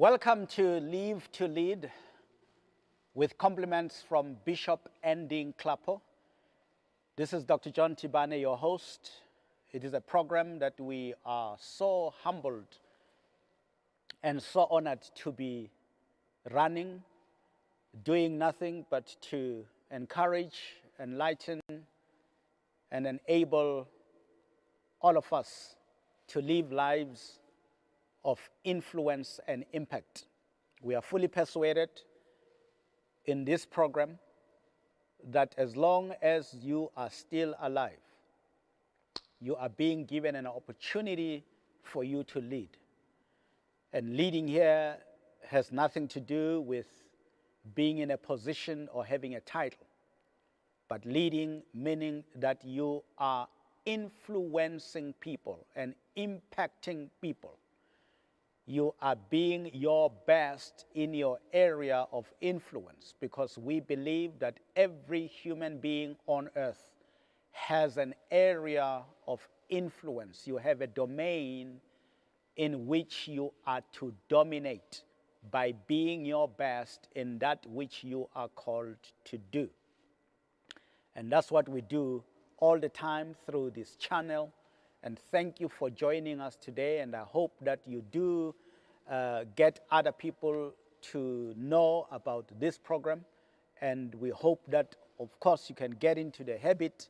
Welcome to Live to Lead with compliments from Bishop Ending Clapper. This is Dr. John Tibane, your host. It is a program that we are so humbled and so honored to be running, doing nothing but to encourage, enlighten, and enable all of us to live lives of influence and impact. We are fully persuaded in this program that as long as you are still alive, you are being given an opportunity for you to lead. And leading here has nothing to do with being in a position or having a title, but leading meaning that you are influencing people and impacting people. You are being your best in your area of influence, because we believe that every human being on earth has an area of influence. You have a domain in which you are to dominate by being your best in that which you are called to do. And that's what we do all the time through this channel. And thank you for joining us today. And I hope that you do get other people to know about this program. And we hope that, of course, you can get into the habit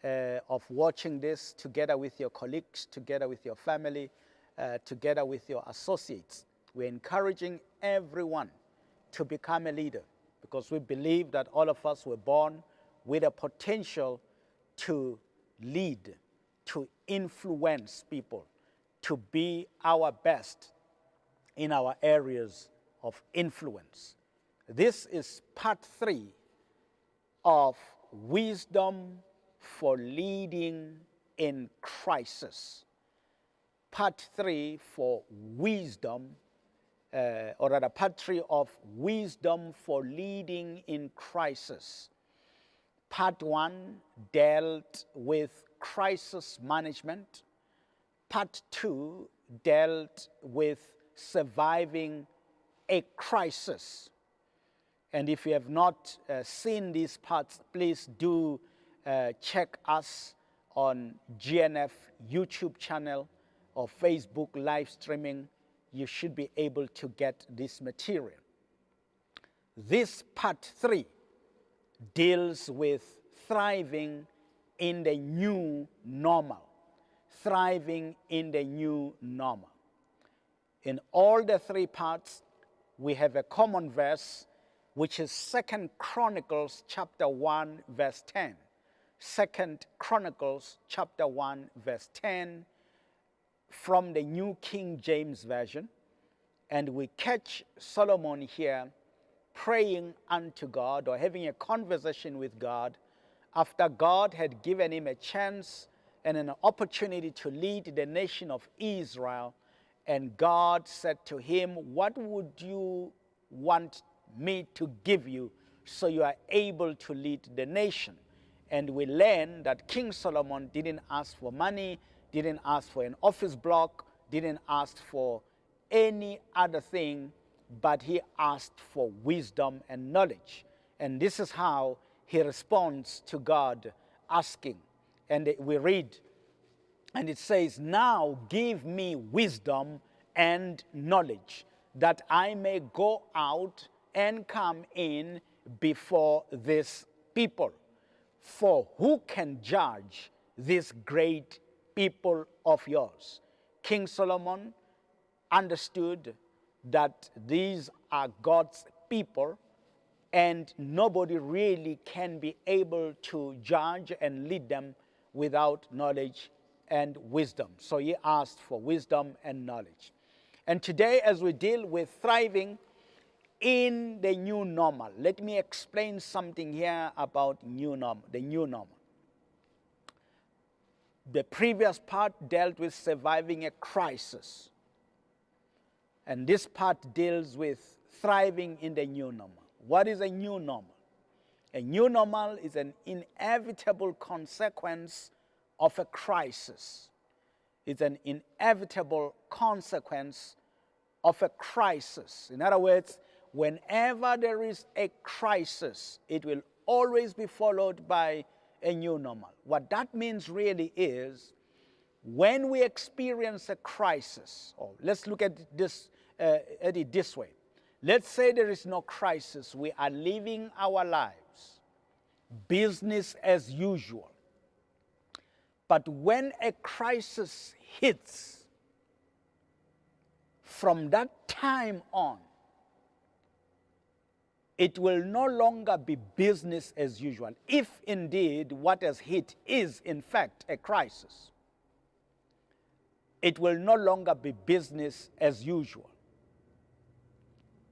of watching this together with your colleagues, together with your family, together with your associates. We're encouraging everyone to become a leader, because we believe that all of us were born with a potential to lead, to influence people, to be our best in our areas of influence. This is part 3 of Wisdom for Leading in Crisis. Part 3 for wisdom, or rather part 3 of Wisdom for Leading in Crisis. Part 1 dealt with crisis management. Part 2 dealt with surviving a crisis. And if you have not seen these parts, please do check us on GNF YouTube channel or Facebook live streaming. You should be able to get this material. This part 3 deals with thriving in the new normal. Thriving in the new normal. In all the 3 parts, we have a common verse, which is 2 Chronicles chapter 1, verse 10. 2 Chronicles chapter 1, verse 10 from the New King James Version. And we catch Solomon here praying unto God, or having a conversation with God, after God had given him a chance and an opportunity to lead the nation of Israel. And God said to him, what would you want me to give you so you are able to lead the nation? And we learn that King Solomon didn't ask for money, didn't ask for an office block, didn't ask for any other thing, but he asked for wisdom and knowledge. And this is how he responds to God asking. And we read, and it says, now give me wisdom and knowledge, that I may go out and come in before this people. For who can judge this great people of yours? King Solomon understood that these are God's people, and nobody really can be able to judge and lead them without knowledge and wisdom. So he asked for wisdom and knowledge. And today, as we deal with thriving in the new normal, let me explain something here about the new normal. The previous part dealt with surviving a crisis. And this part deals with thriving in the new normal. What is a new normal? A new normal is an inevitable consequence of a crisis. It's an inevitable consequence of a crisis. In other words, whenever there is a crisis, it will always be followed by a new normal. What that means really is, when we experience a crisis, or let's look at it this way. Let's say there is no crisis. We are living our lives, business as usual. But when a crisis hits, from that time on, it will no longer be business as usual, if indeed what has hit is in fact a crisis. It will no longer be business as usual.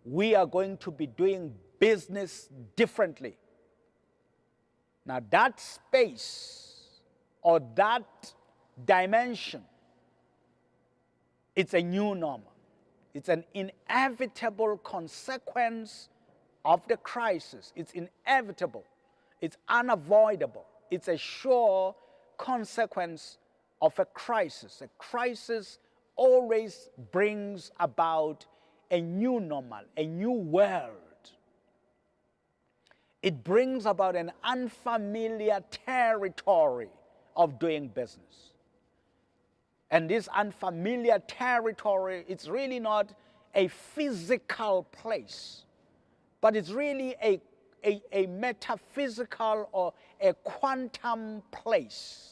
We are going to be doing business differently. Now that space or that dimension, it's a new normal. It's an inevitable consequence of the crisis. It's inevitable. It's unavoidable. It's a sure consequence of a crisis. A crisis always brings about a new normal, a new world. It brings about an unfamiliar territory of doing business. And this unfamiliar territory, it's really not a physical place, but it's really a metaphysical or a quantum place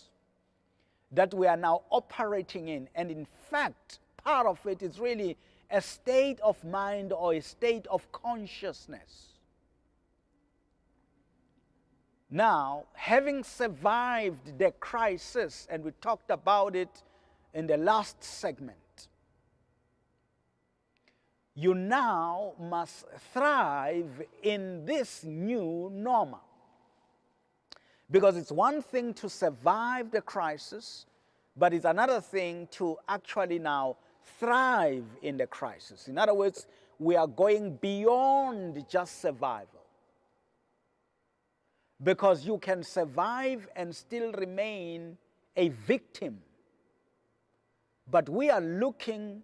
that we are now operating in. And in fact, part of it is really a state of mind or a state of consciousness. Now, having survived the crisis, and we talked about it in the last segment, you now must thrive in this new normal. Because it's one thing to survive the crisis, but it's another thing to actually now thrive in the crisis. In other words, we are going beyond just survival. Because you can survive and still remain a victim. But we are looking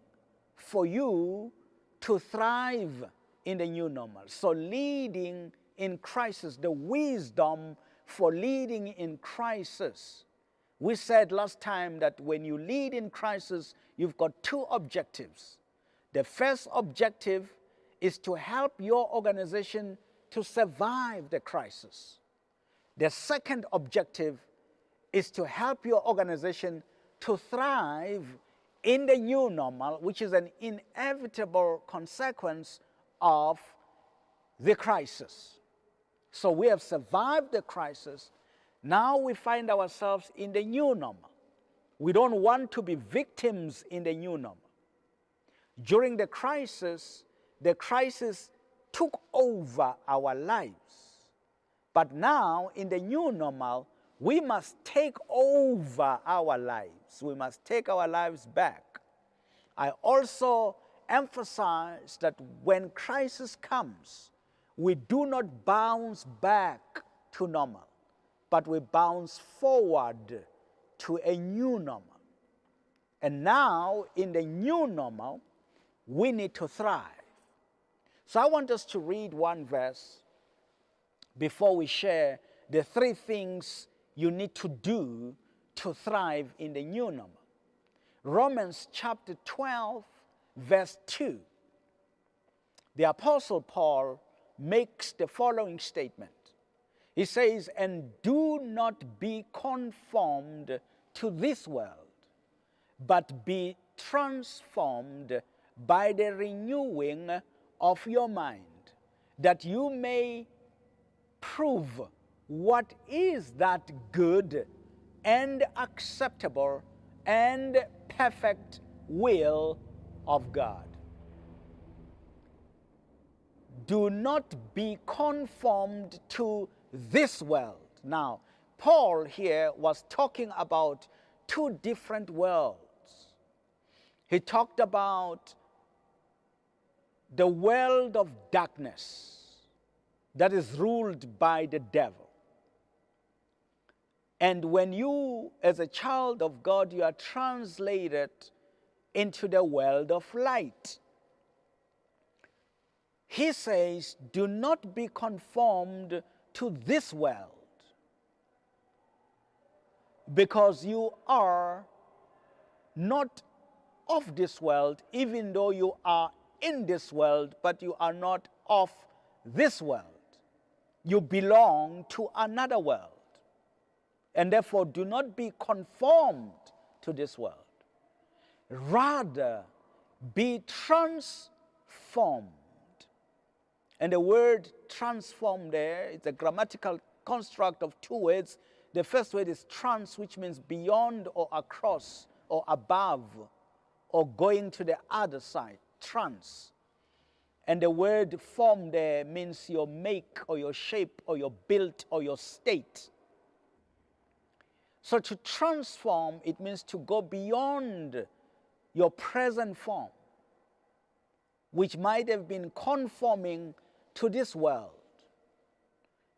for you to thrive in the new normal. So leading in crisis, the wisdom for leading in crisis. We said last time that when you lead in crisis, you've got two objectives. The first objective is to help your organization to survive the crisis. The second objective is to help your organization to thrive in the new normal, which is an inevitable consequence of the crisis. So we have survived the crisis. Now we find ourselves in the new normal. We don't want to be victims in the new normal. During the crisis took over our lives. But now, in the new normal, we must take over our lives. We must take our lives back. I also emphasize that when crisis comes, we do not bounce back to normal, but we bounce forward to a new normal. And now, in the new normal, we need to thrive. So I want us to read one verse before we share the three things you need to do to thrive in the new normal. Romans chapter 12, verse 2. The Apostle Paul makes the following statement. He says, "And do not be conformed to this world, but be transformed by the renewing of your mind, that you may prove what is that good and acceptable and perfect will of God." Do not be conformed to this world. Now, Paul here was talking about two different worlds. He talked about the world of darkness that is ruled by the devil. And when you, as a child of God, you are translated into the world of light. He says, do not be conformed to this world, because you are not of this world, even though you are in this world, but you are not of this world. You belong to another world. And therefore, do not be conformed to this world. Rather, be transformed. And the word transform there, it's a grammatical construct of two words. The first word is trans, which means beyond or across or above or going to the other side, trans. And the word form there means your make or your shape or your build or your state. So to transform, it means to go beyond your present form, which might have been conforming to this world.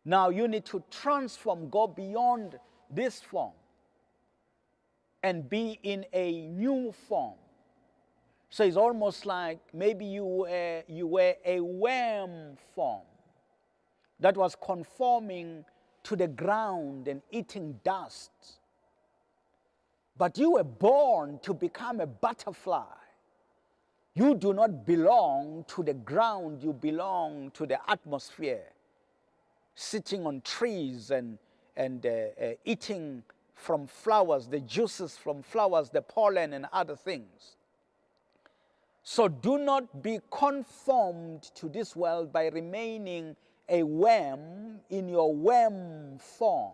Now you need to transform, go beyond this form and be in a new form. So it's almost like maybe you were a worm form that was conforming to the ground and eating dust. But you were born to become a butterfly. You do not belong to the ground, you belong to the atmosphere, sitting on trees and eating from flowers, the juices from flowers, the pollen and other things. So do not be conformed to this world by remaining a worm in your worm form,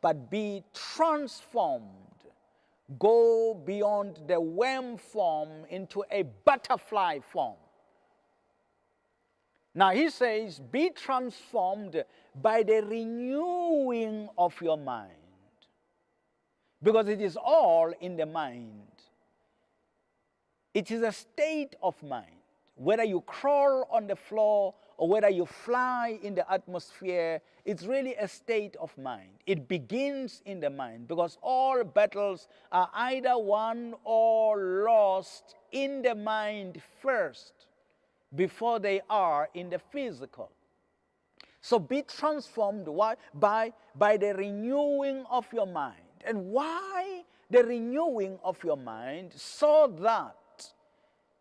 but be transformed. Go beyond the worm form into a butterfly form. Now he says, be transformed by the renewing of your mind. Because it is all in the mind. It is a state of mind. Whether you crawl on the floor or whether you fly in the atmosphere, it's really a state of mind. It begins in the mind, because all battles are either won or lost in the mind first, before they are in the physical. So be transformed by the renewing of your mind. And why the renewing of your mind? So that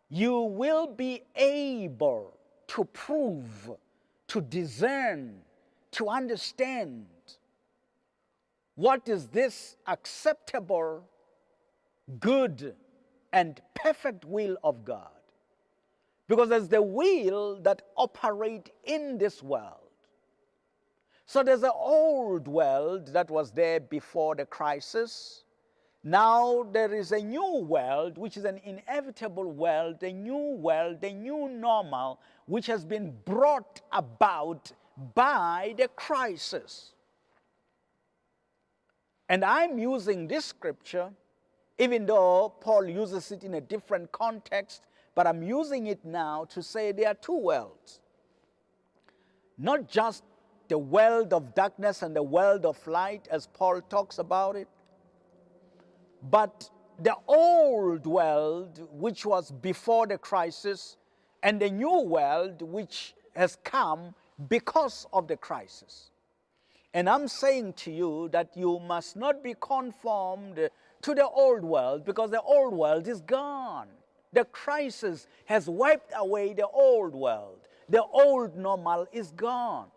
you will be able to prove, to discern, to understand what is this acceptable, good, and perfect will of God. Because there's the will that operates in this world. So there's an old world that was there before the crisis. Now there is a new world, which is an inevitable world, a new normal, which has been brought about by the crisis. And I'm using this scripture, even though Paul uses it in a different context, but I'm using it now to say there are two worlds. Not just the world of darkness and the world of light, as Paul talks about it, but the old world, which was before the crisis, and the new world, which has come because of the crisis. And I'm saying to you that you must not be conformed to the old world, because the old world is gone. The crisis has wiped away the old world. The old normal is gone.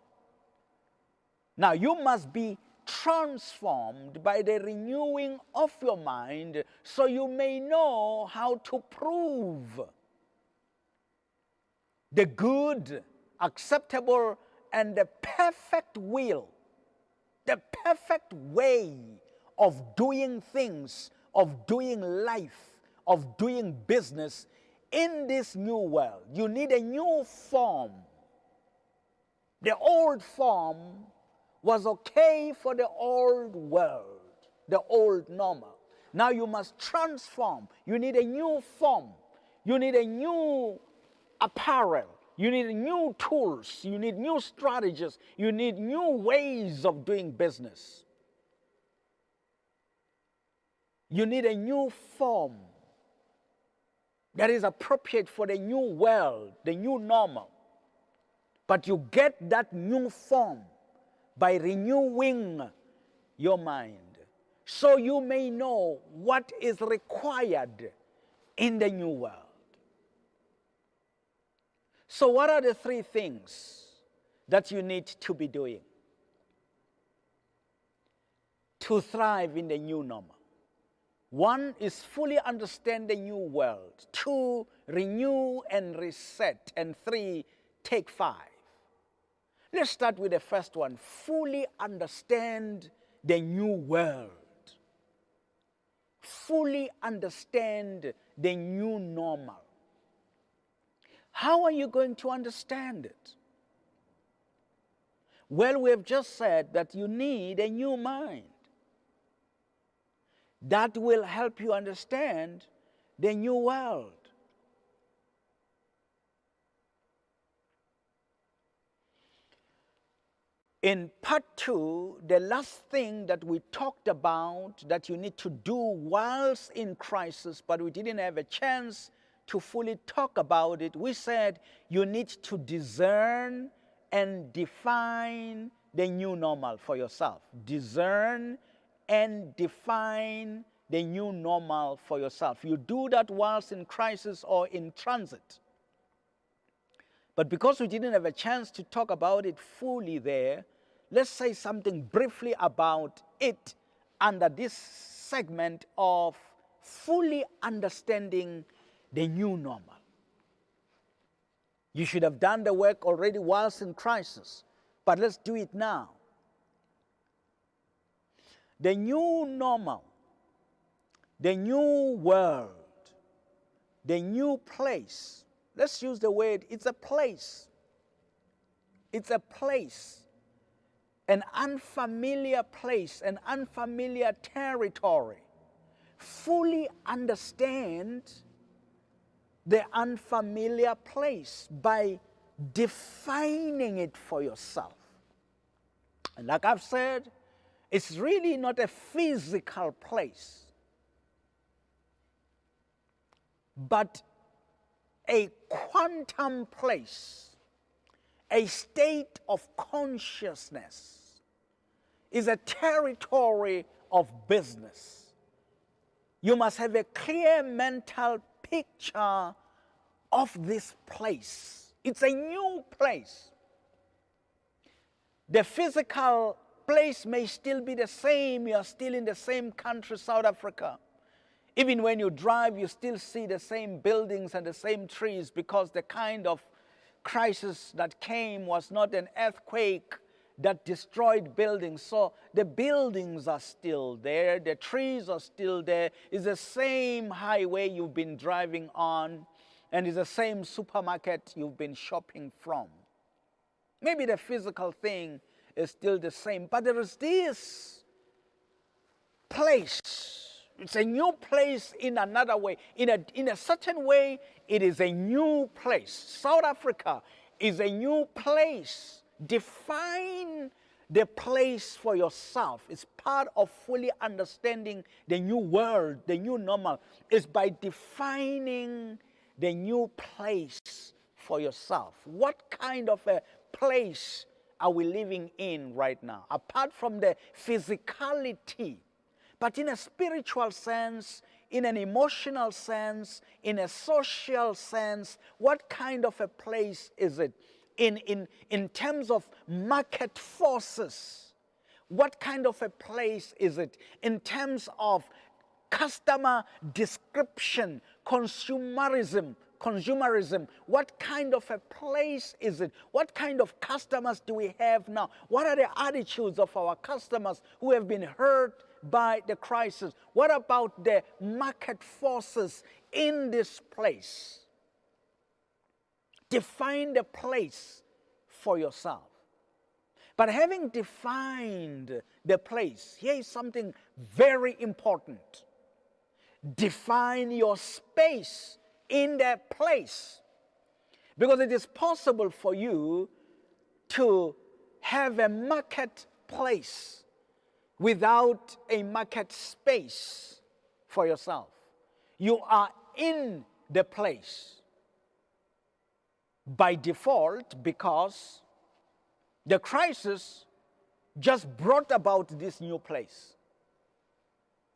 Now you must be transformed by the renewing of your mind, so you may know how to prove the good, acceptable, and the perfect will, the perfect way of doing things, of doing life, of doing business in this new world. You need a new form. The old form was okay for the old world, the old normal. Now you must transform. You need a new form. You need a new apparel. You need new tools. You need new strategies. You need new ways of doing business. You need a new form that is appropriate for the new world, the new normal. But you get that new form by renewing your mind, so you may know what is required in the new world. So what are the three things that you need to be doing to thrive in the new normal? One is fully understand the new world. Two, renew and reset. And three, take 5. Let's start with the first one. Fully understand the new world. Fully understand the new normal. How are you going to understand it? Well, we have just said that you need a new mind. That will help you understand the new world. In part 2, the last thing that we talked about that you need to do whilst in crisis, but we didn't have a chance to fully talk about it, we said you need to discern and define the new normal for yourself. Discern and define the new normal for yourself. You do that whilst in crisis or in transit. But because we didn't have a chance to talk about it fully there, let's say something briefly about it under this segment of fully understanding the new normal. You should have done the work already whilst in crisis, but let's do it now. The new normal, the new world, the new place. Let's use the word, it's a place. It's a place, an unfamiliar place, an unfamiliar territory. Fully understand the unfamiliar place by defining it for yourself. And like I've said, it's really not a physical place, but a quantum place, a state of consciousness, is a territory of business. You must have a clear mental picture of this place. It's a new place. The physical place may still be the same. You are still in the same country, South Africa. Even when you drive, you still see the same buildings and the same trees, because the kind of crisis that came was not an earthquake that destroyed buildings. So the buildings are still there, the trees are still there. It's the same highway you've been driving on, and it's the same supermarket you've been shopping from. Maybe the physical thing is still the same, but there is this place. It's a new place in another way. In a certain way, it is a new place. South Africa is a new place. Define the place for yourself. It's part of fully understanding the new world, the new normal, is by defining the new place for yourself. What kind of a place are we living in right now? Apart from the physicality, but in a spiritual sense, in an emotional sense, in a social sense, what kind of a place is it? In terms of market forces, what kind of a place is it? In terms of customer description, consumerism, what kind of a place is it? What kind of customers do we have now? What are the attitudes of our customers who have been hurt by the crisis? What about the market forces in this place? Define the place for yourself. But having defined the place, here is something very important. Define your space in that place. Because it is possible for you to have a marketplace without a market space for yourself. You are in the place, by default because the crisis just brought about this new place.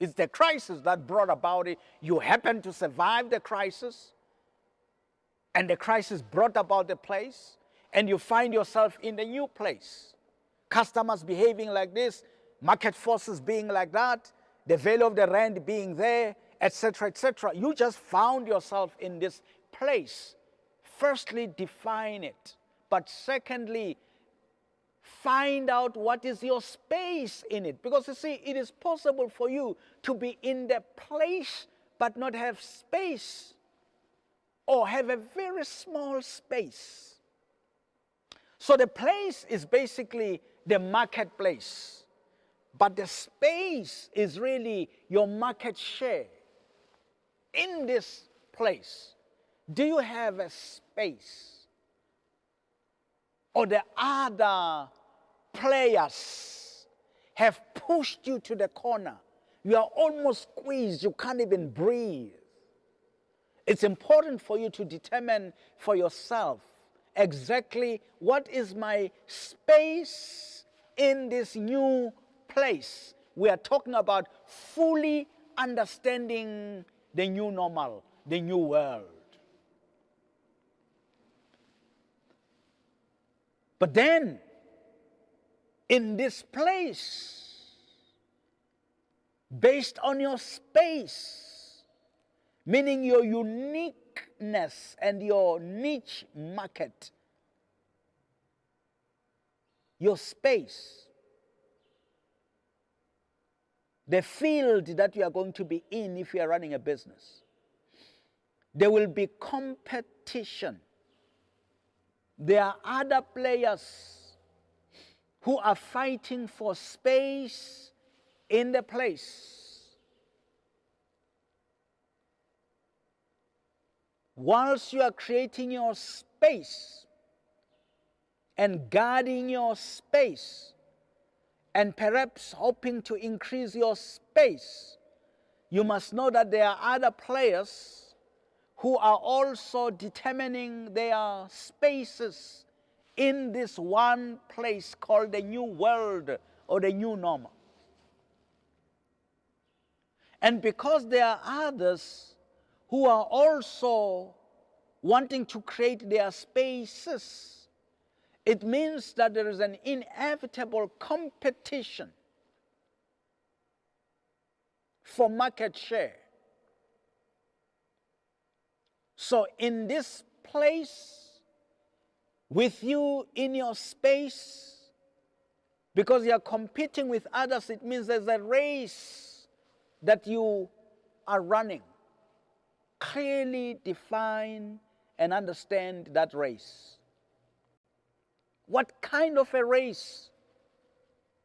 It's the crisis that brought about it. You happen to survive the crisis, and the crisis brought about the place, and you find yourself in the new place. Customers behaving like this, market forces being like that, the value of the rand being there, etc., etc. You just found yourself in this place. Firstly, define it. But secondly, find out what is your space in it. Because you see, it is possible for you to be in the place but not have space, or have a very small space. So the place is basically the marketplace, but the space is really your market share. In this place, do you have a space? Or the other players have pushed you to the corner. You are almost squeezed, you can't even breathe. It's important for you to determine for yourself exactly what is my space in this new place. We are talking about fully understanding the new normal, the new world. But then, in this place, based on your space, meaning your uniqueness and your niche market, your space, the field that you are going to be in if you are running a business, there will be competition. There are other players who are fighting for space in the place. Whilst you are creating your space and guarding your space and perhaps hoping to increase your space, you must know that there are other players who are also determining their spaces in this one place called the new world or the new normal. And because there are others who are also wanting to create their spaces, it means that there is an inevitable competition for market share. So in this place, with you in your space, because you are competing with others, it means there's a race that you are running. Clearly define and understand that race. What kind of a race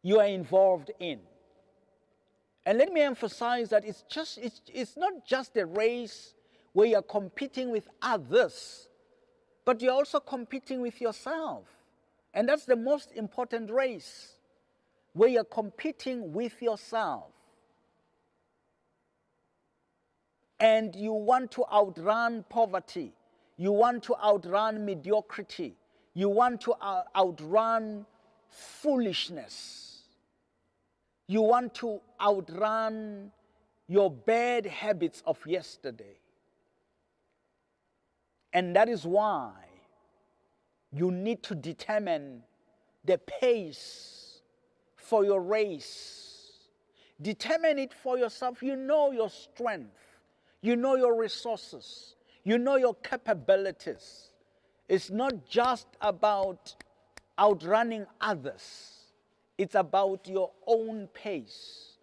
you are involved in. And let me emphasize that it's not just a race where you're competing with others, but you're also competing with yourself. And that's the most important race, where you're competing with yourself. And you want to outrun poverty. You want to outrun mediocrity. You want to outrun foolishness. You want to outrun your bad habits of yesterday. And that is why you need to determine the pace for your race. Determine it for yourself. You know your strength. You know your resources. You know your capabilities. It's not just about outrunning others. It's about your own pace,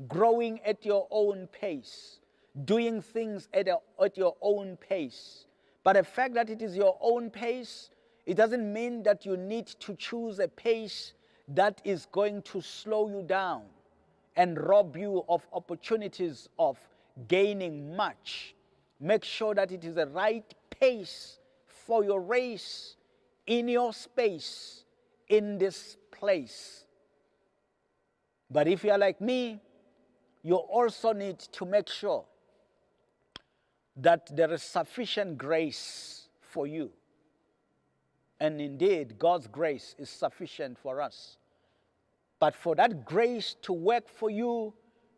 growing at your own pace, doing things at your own pace. But the fact that it is your own pace, it doesn't mean that you need to choose a pace that is going to slow you down and rob you of opportunities of gaining much. Make sure that it is the right pace for your race, in your space, in this place. But if you are like me, you also need to make sure that there is sufficient grace for you. And indeed, God's grace is sufficient for us. But for that grace to work for you,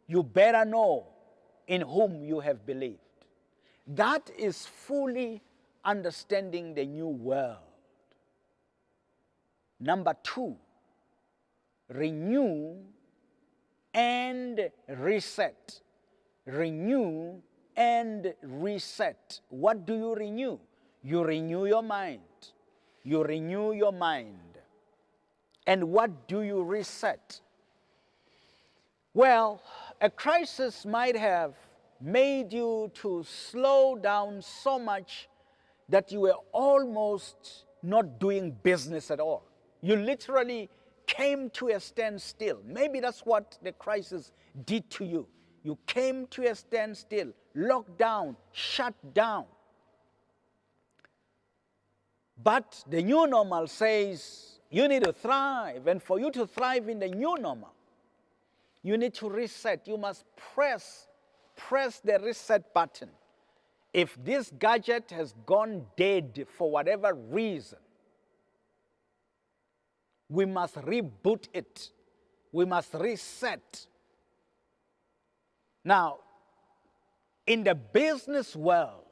you better know in whom you have believed. That is fully understanding the new world. Number 2, renew and reset. Renew and reset. What do you renew? You renew your mind. You renew your mind. And what do you reset? Well, a crisis might have made you to slow down so much that you were almost not doing business at all. You literally came to a standstill. Maybe that's what the crisis did to you. You came to a standstill, locked down, shut down. But the new normal says you need to thrive. And for you to thrive in the new normal, you need to reset. You must press the reset button. If this gadget has gone dead for whatever reason, we must reboot it. We must reset. Now, in the business world,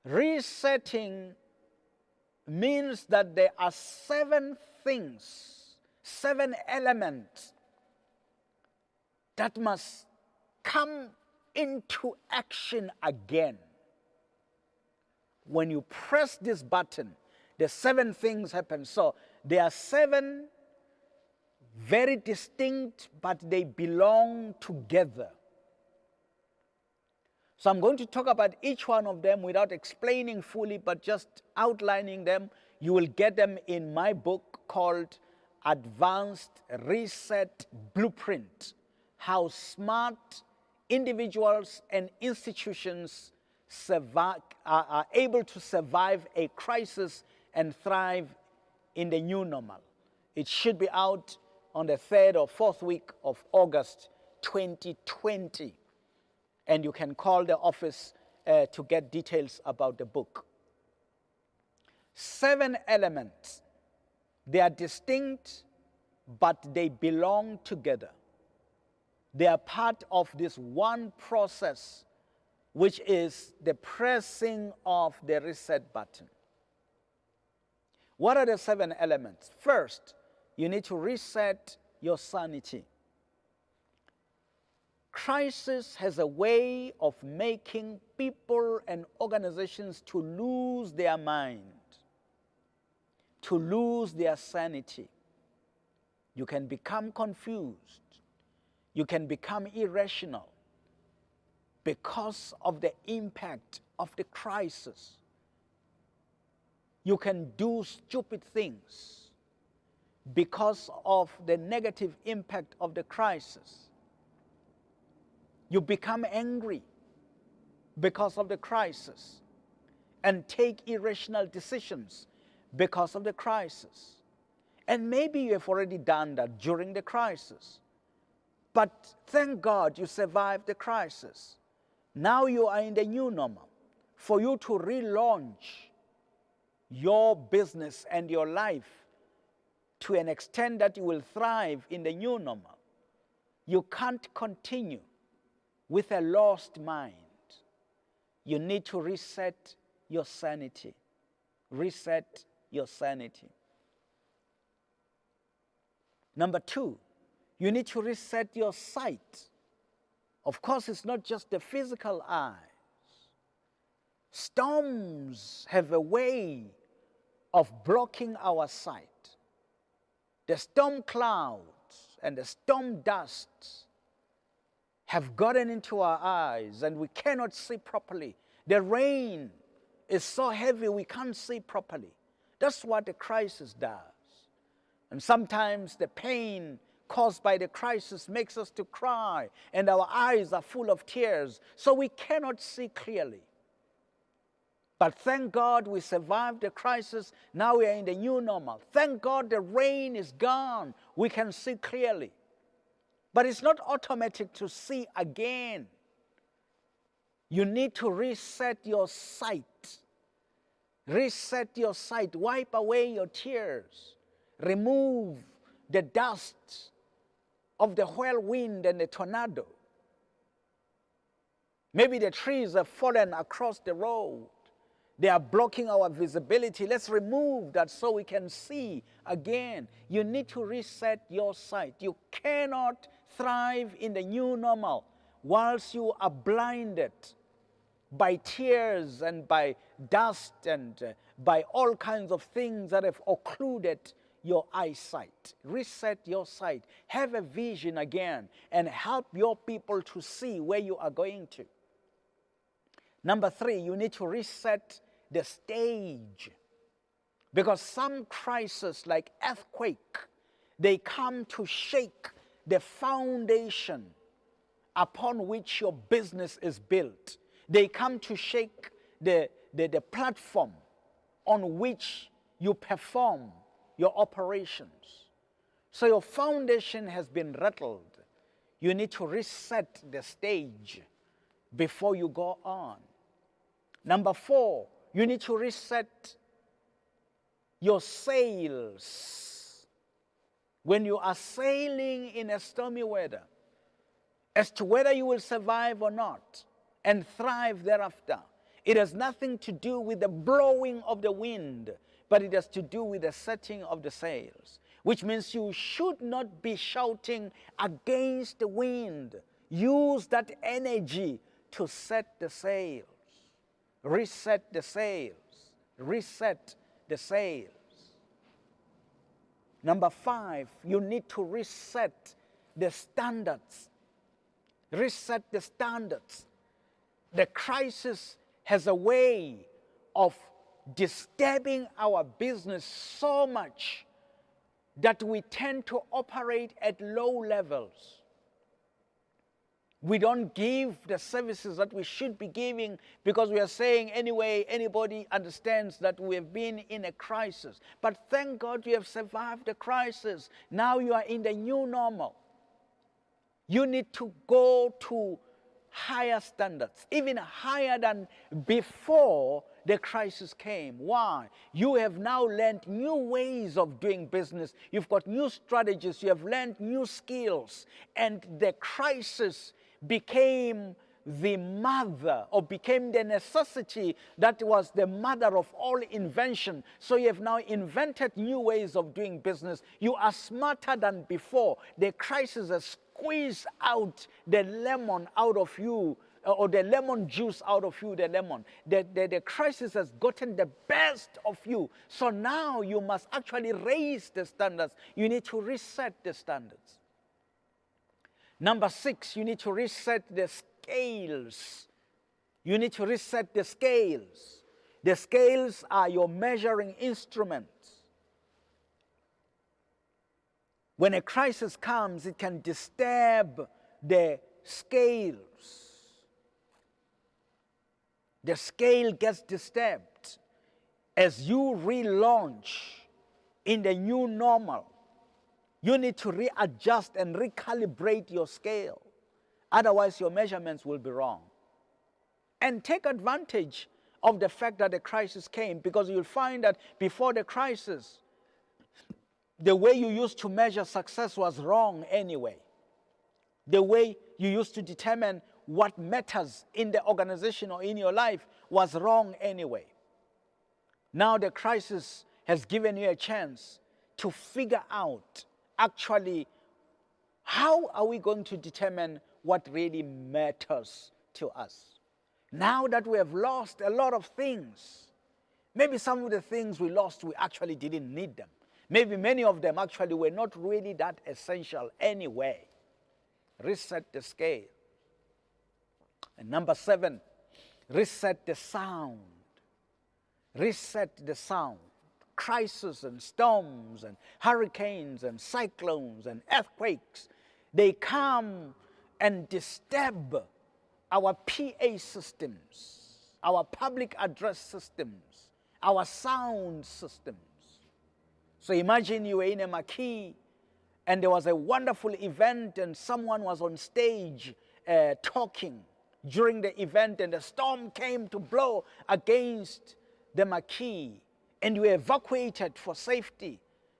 resetting means that there are 7 things, 7 elements that must come into action again. When you press this button, the 7 things happen. So there are 7 very distinct, but they belong together. So I'm going to talk about each one of them without explaining fully, but just outlining them. You will get them in my book called Advanced Reset Blueprint: How Smart Individuals and Institutions are able to survive a crisis and thrive in the new normal. It should be out on the 3rd or 4th week of August 2020. And you can call the office to get details about the book. 7 elements. They are distinct, but they belong together. They are part of this one process, which is the pressing of the reset button. What are the 7 elements? First, you need to reset your sanity. Crisis has a way of making people and organizations to lose their mind, to lose their sanity. You can become confused. You can become irrational because of the impact of the crisis. You can do stupid things because of the negative impact of the crisis. You become angry because of the crisis and take irrational decisions because of the crisis. And maybe you have already done that during the crisis. But thank God you survived the crisis. Now you are in the new normal. For you to relaunch your business and your life to an extent that you will thrive in the new normal, you can't continue with a lost mind. You need to reset your sanity. Reset your sanity. Number 2, you need to reset your sight. Of course, it's not just the physical eyes. Storms have a way of blocking our sight. The storm clouds and the storm dust have gotten into our eyes and we cannot see properly. The rain is so heavy we can't see properly. That's what the crisis does. And sometimes the pain caused by the crisis makes us to cry and our eyes are full of tears, so we cannot see clearly. But thank God we survived the crisis. Now we are in the new normal. Thank God the rain is gone. We can see clearly. But it's not automatic to see again. You need to reset your sight. Reset your sight. Wipe away your tears. Remove the dust of the whirlwind and the tornado. Maybe the trees have fallen across the road. They are blocking our visibility. Let's remove that so we can see again. You need to reset your sight. You cannot thrive in the new normal whilst you are blinded by tears and by dust and by all kinds of things that have occluded your eyesight. Reset your sight. Have a vision again and help your people to see where you are going to. Number 3, you need to reset the stage. Because some crises like earthquake, they come to shake the foundation upon which your business is built. They come to shake the platform on which you perform your operations. So your foundation has been rattled. You need to reset the stage before you go on. Number 4, you need to reset your sails. When you are sailing in a stormy weather, as to whether you will survive or not and thrive thereafter, it has nothing to do with the blowing of the wind, but it has to do with the setting of the sails, which means you should not be shouting against the wind. Use that energy to set the sails. Reset the sails. Reset the sails. Number 5, you need to reset the standards. Reset the standards. The crisis has a way of disturbing our business so much that we tend to operate at low levels. We don't give the services that we should be giving because we are saying anyway, anybody understands that we have been in a crisis. But thank God you have survived the crisis. Now you are in the new normal. You need to go to higher standards, even higher than before the crisis came. Why? You have now learned new ways of doing business. You've got new strategies. You have learned new skills. And the crisis became the mother, or became the necessity that was the mother of all invention. So you have now invented new ways of doing business. You are smarter than before. The crisis has squeezed out the lemon out of you, or the lemon juice out of you, the lemon. The crisis has gotten the best of you. So now you must actually raise the standards. You need to reset the standards. Number 6, you need to reset the scales. You need to reset the scales. The scales are your measuring instruments. When a crisis comes, it can disturb the scales. The scale gets disturbed. As you relaunch in the new normal, you need to readjust and recalibrate your scale. Otherwise, your measurements will be wrong. And take advantage of the fact that the crisis came, because you'll find that before the crisis, the way you used to measure success was wrong anyway. The way you used to determine what matters in the organization or in your life was wrong anyway. Now the crisis has given you a chance to figure out actually how are we going to determine what really matters to us. Now that we have lost a lot of things, maybe some of the things we lost, we actually didn't need them. Maybe many of them actually were not really that essential anyway. Reset the scale. And number 7, reset the sound. Reset the sound. Crises and storms and hurricanes and cyclones and earthquakes, they come and disturb our PA systems, our public address systems, our sound systems. So imagine you were in a marquee and there was a wonderful event and someone was on stage talking during the event, and the storm came to blow against the marquee and you evacuated for safety.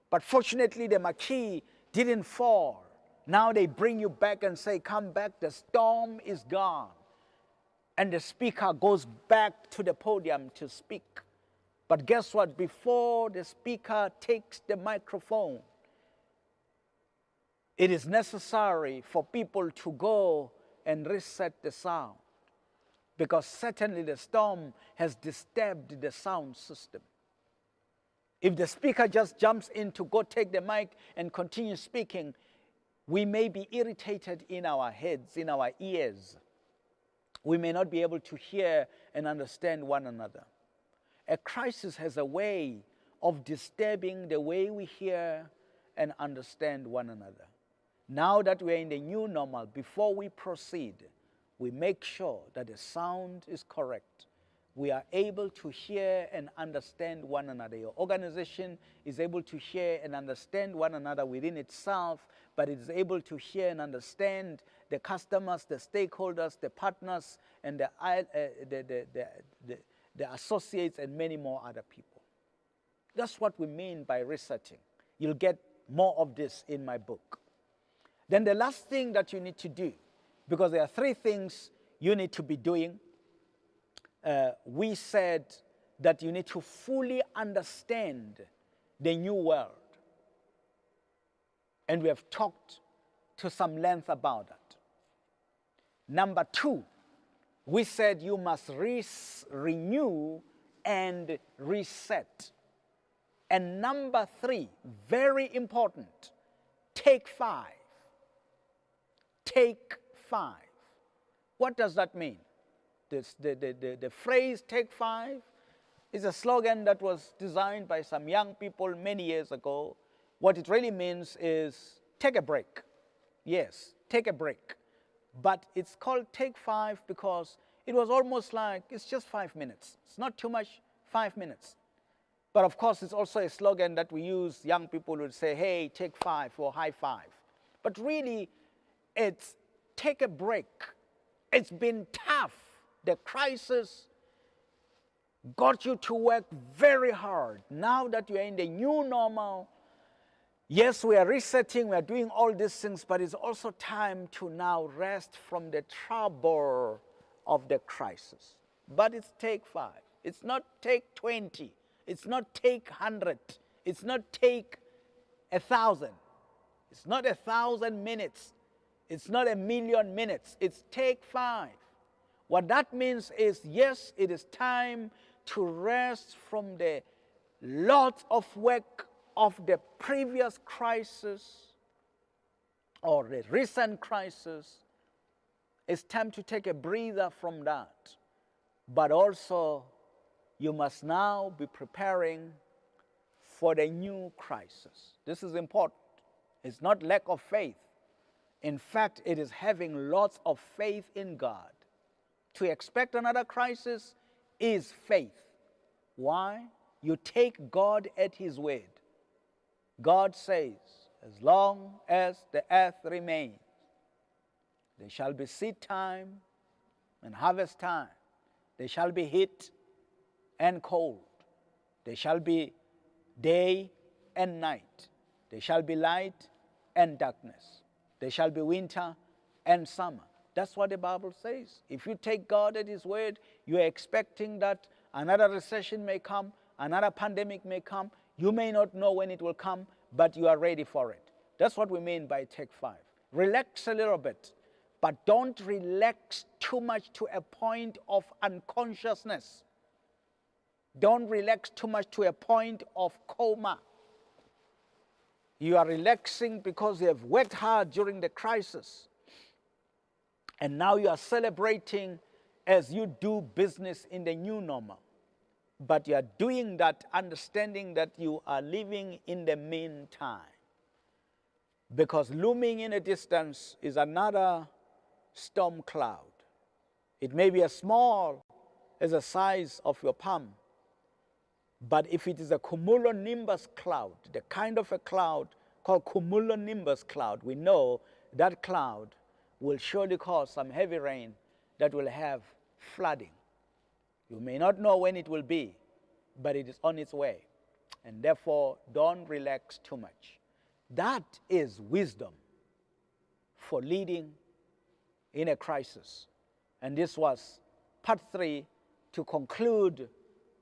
But fortunately, the marquee didn't fall. Now they bring you back and say, come back, the storm is gone. And the speaker goes back to the podium to speak. But guess what? Before the speaker takes the microphone, it is necessary for people to go and reset the sound. Because certainly the storm has disturbed the sound system. If the speaker just jumps in to go take the mic and continue speaking, we may be irritated in our heads, in our ears. We may not be able to hear and understand one another. A crisis has a way of disturbing the way we hear and understand one another. Now that we're in the new normal, before we proceed, we make sure that the sound is correct. We are able to hear and understand one another. Your organization is able to hear and understand one another within itself, but it is able to hear and understand the customers, the stakeholders, the partners, and the associates, and many more other people. That's what we mean by resetting. You'll get more of this in my book. Then the last thing that you need to do, because there are 3 things you need to be doing. We said that you need to fully understand the new world. And we have talked to some length about that. Number 2, we said you must renew and reset. And number 3, very important, take 5. Take 5. What does that mean? The phrase take 5 is a slogan that was designed by some young people many years ago. What it really means is take a break. Yes, take a break. But it's called take 5 because it was almost like it's just 5 minutes. It's not too much, 5 minutes. But of course, it's also a slogan that we use. Young people would say, hey, take 5 or high 5. But really, it's take a break. It's been tough. The crisis got you to work very hard. Now that you are in the new normal, yes, we are resetting, we are doing all these things, but it's also time to now rest from the trouble of the crisis. But it's take 5. It's not take 20. It's not take 100. It's not take 1,000. It's not 1,000 minutes. It's not 1,000,000 minutes. It's take 5. What that means is, yes, it is time to rest from the lot of work of the previous crisis or the recent crisis. It's time to take a breather from that. But also, you must now be preparing for the new crisis. This is important. It's not lack of faith. In fact, it is having lots of faith in God. To expect another crisis is faith. Why? You take God at His word. God says, as long as the earth remains, there shall be seed time and harvest time. There shall be heat and cold. There shall be day and night. There shall be light and darkness. There shall be winter and summer. That's what the Bible says. If you take God at His word, you are expecting that another recession may come, another pandemic may come. You may not know when it will come, but you are ready for it. That's what we mean by take 5. Relax a little bit, but don't relax too much to a point of unconsciousness. Don't relax too much to a point of coma. You are relaxing because you have worked hard during the crisis. And now you are celebrating as you do business in the new normal. But you are doing that understanding that you are living in the meantime. Because looming in a distance is another storm cloud. It may be as small as the size of your palm. But if it is a cumulonimbus cloud, the kind of a cloud called cumulonimbus cloud, we know that cloud will surely cause some heavy rain that will have flooding. You may not know when it will be, but it is on its way. And therefore, don't relax too much. That is wisdom for leading in a crisis. And this was part 3 to conclude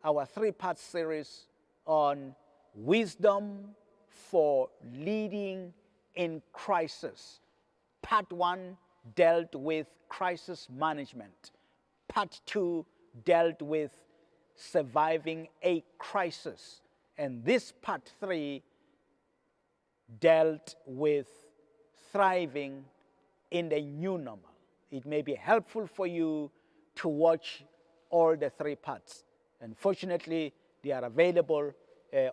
our 3-part series on wisdom for leading in crisis. Part 1 dealt with crisis management. Part 2 dealt with surviving a crisis. And this part 3 dealt with thriving in the new normal. It may be helpful for you to watch all the 3 parts. And fortunately, they are available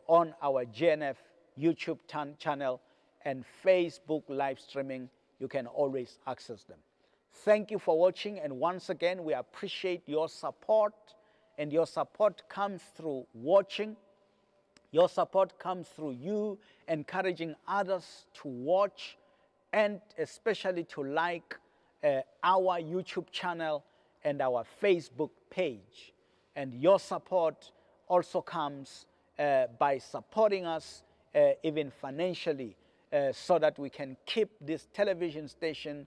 on our GNF YouTube channel and Facebook live streaming. You can always access them. Thank you for watching, and once again, we appreciate your support, and your support comes through watching. Your support comes through you encouraging others to watch, and especially to like our YouTube channel and our Facebook page. And your support also comes by supporting us even financially, so that we can keep this television station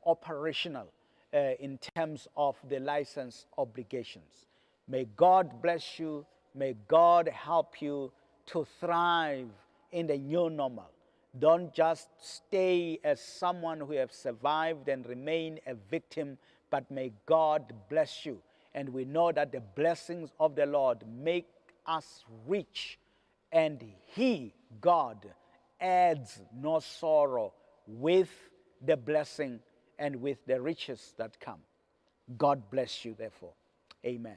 operational in terms of the license obligations. May God bless you. May God help you to thrive in the new normal. Don't just stay as someone who has survived and remain a victim, but may God bless you. And we know that the blessings of the Lord make us rich, and He, God, adds no sorrow with the blessing and with the riches that come. God bless you, therefore. Amen.